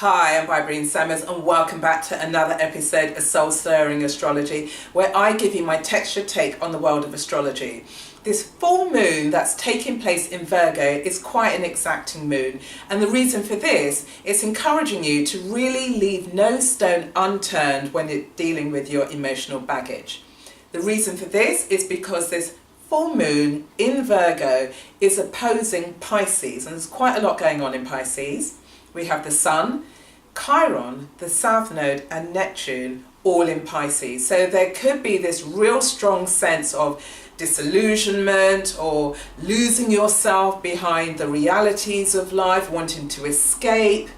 Hi, I'm Bybreen and welcome back to another episode of Soul Stirring Astrology, where I give you my textured take on the world of astrology. This full moon that's taking place in Virgo is quite an exacting moon, and the reason for this is encouraging you to really leave no stone unturned when you're dealing with your emotional baggage. The reason for this is because this full moon in Virgo is opposing Pisces, and there's quite a lot going on in Pisces. We have the Sun, Chiron, the South Node and Neptune all in Pisces. So there could be this real strong sense of disillusionment or losing yourself behind the realities of life, wanting to escape.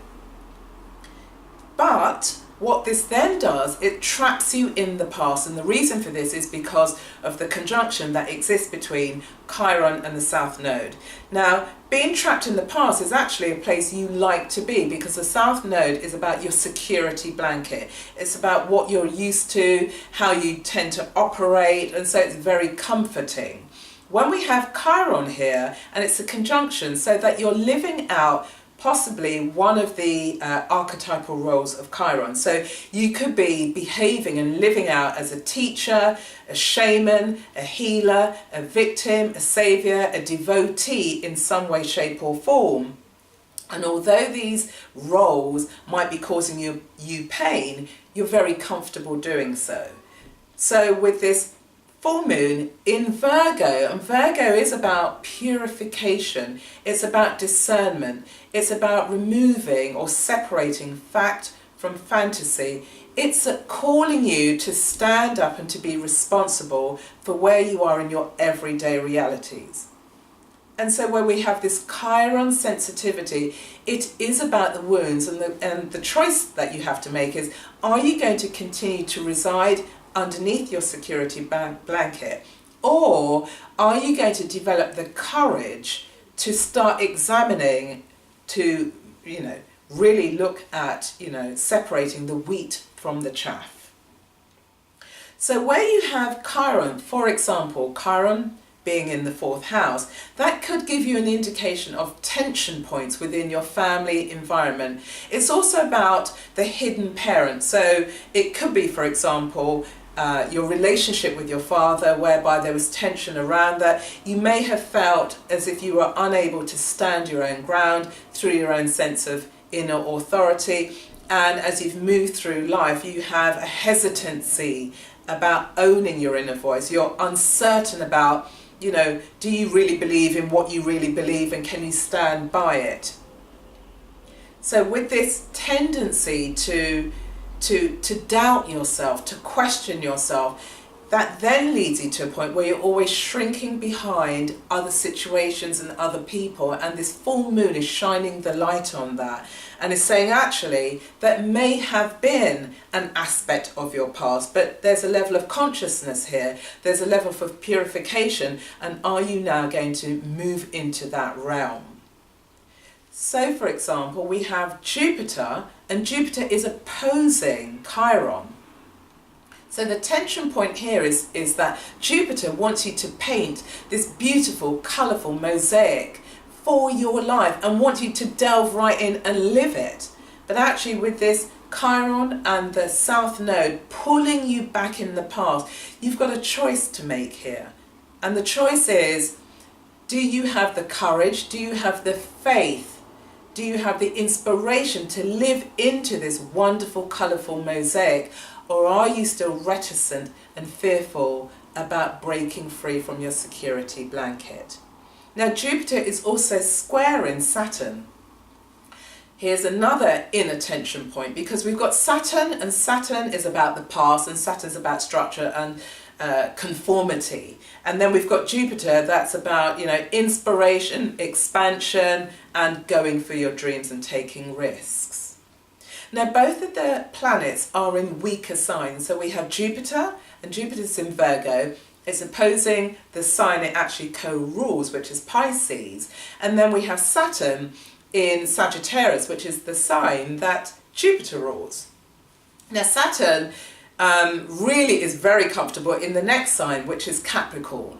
But what this then does, it traps you in the past, and the reason for this is because of the conjunction that exists between Chiron and the South Node. Now, being trapped in the past is actually a place you like to be, because the South Node is about your security blanket. It's about what you're used to, how you tend to operate, and so it's very comforting. When we have Chiron here, and it's a conjunction, so that you're living out possibly one of the archetypal roles of Chiron. So you could be behaving and living out as a teacher, a shaman, a healer, a victim, a saviour, a devotee in some way, shape or form. And although these roles might be causing you pain, you're very comfortable doing so. So with this full moon in Virgo, and Virgo is about purification, it's about discernment, it's about removing or separating fact from fantasy. It's calling you to stand up and to be responsible for where you are in your everyday realities. And so when we have this Chiron sensitivity, it is about the wounds, and the choice that you have to make is, are you going to continue to reside underneath your security blanket, or are you going to develop the courage to start examining, to really look at separating the wheat from the chaff? So where you have Chiron, for example, Chiron being in the fourth house, that could give you an indication of tension points within your family environment. It's also about the hidden parent. So it could be, for example, your relationship with your father, whereby there was tension around that. You may have felt as if you were unable to stand your own ground through your own sense of inner authority. And as you've moved through life, you have a hesitancy about owning your inner voice. You're uncertain about, do you really believe in what you really believe, and can you stand by it? So with this tendency to doubt yourself, to question yourself, that then leads you to a point where you're always shrinking behind other situations and other people, and this full moon is shining the light on that and is saying, actually, that may have been an aspect of your past, but there's a level of consciousness here, there's a level of purification, and are you now going to move into that realm? So, for example, we have Jupiter, and Jupiter is opposing Chiron. So the tension point here is that Jupiter wants you to paint this beautiful, colourful mosaic for your life and wants you to delve right in and live it. But actually with this Chiron and the South Node pulling you back in the past, you've got a choice to make here. And the choice is, do you have the courage? Do you have the faith? Do you have the inspiration to live into this wonderful, colourful mosaic? Or are you still reticent and fearful about breaking free from your security blanket? Now, Jupiter is also squaring Saturn. Here's another inner tension point, because we've got Saturn, and Saturn is about the past, and Saturn's about structure and conformity. And then we've got Jupiter, that's about, inspiration, expansion, and going for your dreams and taking risks. Now, both of the planets are in weaker signs. So we have Jupiter, and Jupiter's in Virgo. It's opposing the sign it actually co-rules, which is Pisces. And then we have Saturn in Sagittarius, which is the sign that Jupiter rules. Now, Saturn really is very comfortable in the next sign, which is Capricorn.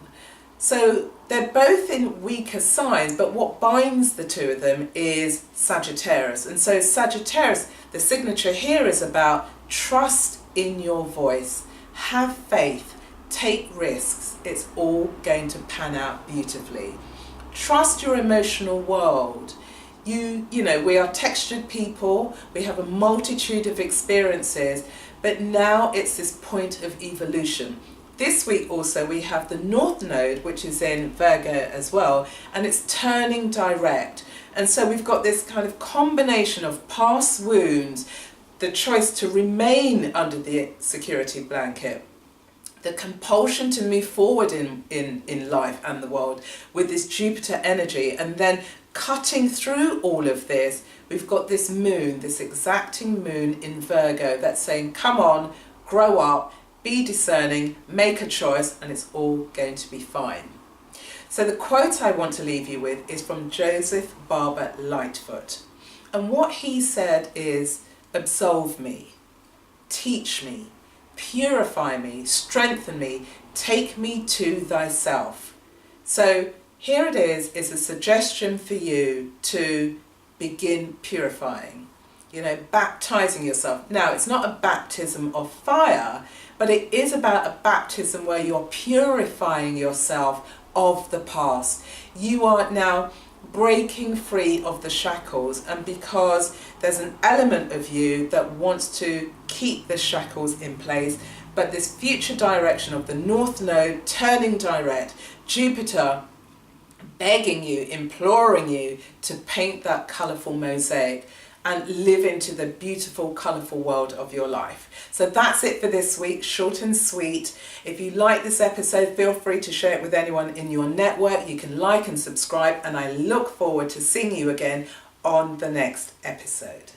So they're both in weaker signs, but what binds the two of them is Sagittarius. And so Sagittarius, the signature here is about trust in your voice, have faith, take risks. It's all going to pan out beautifully. Trust your emotional world. You know, we are textured people, we have a multitude of experiences, but now it's this point of evolution. This week also we have the North Node, which is in Virgo as well, and it's turning direct. And so we've got this kind of combination of past wounds, the choice to remain under the security blanket, the compulsion to move forward in life and the world with this Jupiter energy, and then cutting through all of this, we've got this moon, this exacting moon in Virgo that's saying, come on, grow up, be discerning, make a choice, and it's all going to be fine. So the quote I want to leave you with is from Joseph Barber Lightfoot. And what he said is, absolve me, teach me, purify me, strengthen me, take me to thyself. So here it is a suggestion for you to begin purifying, baptizing yourself. Now, it's not a baptism of fire, but it is about a baptism where you're purifying yourself of the past. You are now breaking free of the shackles, and because there's an element of you that wants to keep the shackles in place, but this future direction of the North Node turning direct, Jupiter begging you, imploring you to paint that colourful mosaic and live into the beautiful, colourful world of your life. So that's it for this week, short and sweet. If you like this episode, feel free to share it with anyone in your network. You can like and subscribe, and I look forward to seeing you again on the next episode.